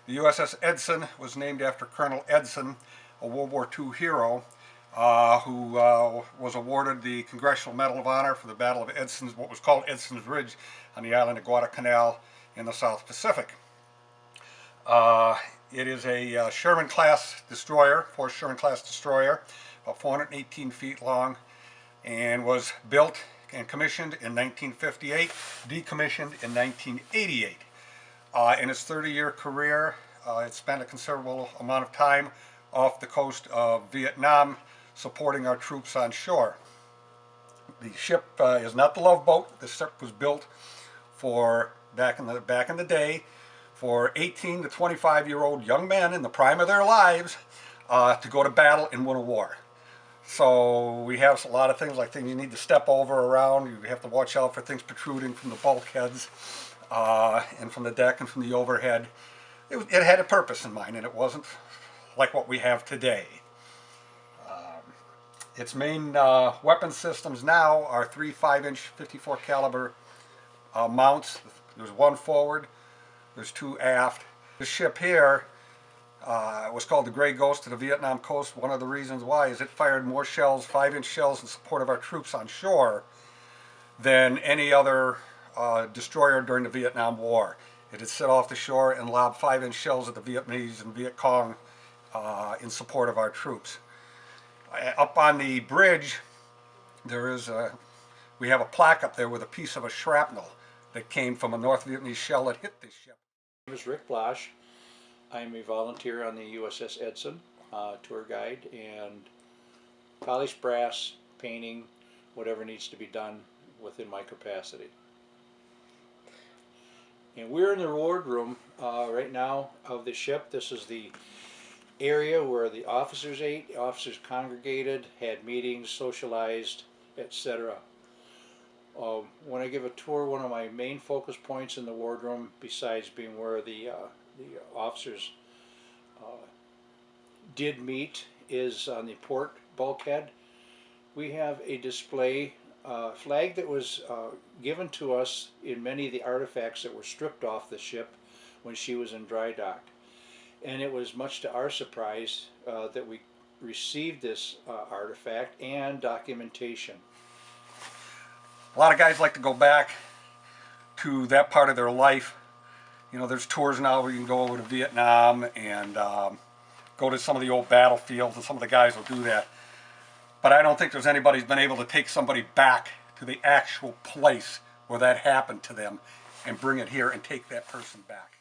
The USS EDSON was named after Colonel Edson, a World War II hero who was awarded the Congressional Medal of Honor for the Battle of Edson's, what was called Edson's Ridge on the island of Guadalcanal in the South Pacific. It is a Sherman-class destroyer, Force Sherman-class destroyer, about 418 feet long, and was built and commissioned in 1958, decommissioned in 1988. In its 30-year career, it spent a considerable amount of time off the coast of Vietnam supporting our troops on shore. The ship is not the Love Boat. The ship was built for back in the day for 18 to 25-year-old young men in the prime of their lives to go to battle and win a war. So we have a lot of things like things you need to step over around. You have to watch out for things protruding from the bulkheads and from the deck and from the overhead. It had a purpose in mind, and it wasn't like what we have today. Its main weapon systems now are 3 5-inch 54 caliber mounts. There's one forward, there's 2 aft. This ship here was called the Gray Ghost to the Vietnam coast. One of the reasons why is it fired more shells, 5-inch shells, in support of our troops on shore than any other destroyer during the Vietnam War. It had set off the shore and lobbed 5-inch shells at the Vietnamese and Viet Cong in support of our troops. Up on the bridge, we have a plaque up there with a piece of a shrapnel that came from a North Vietnamese shell that hit this ship. My name is Rick Blasch. I'm a volunteer on the USS EDSON, tour guide, and polish brass, painting, whatever needs to be done within my capacity. And we're in the wardroom right now of the ship. This is the area where the officers ate, the officers congregated, had meetings, socialized, etc. When I give a tour, one of my main focus points in the wardroom, besides being where the officers did meet, is on the port bulkhead. We have a display flag that was given to us in many of the artifacts that were stripped off the ship when she was in dry dock. And it was much to our surprise that we received this artifact and documentation. A lot of guys like to go back to that part of their life. You know, there's tours now where you can go over to Vietnam and go to some of the old battlefields, and some of the guys will do that. But I don't think there's anybody who's been able to take somebody back to the actual place where that happened to them and bring it here and take that person back.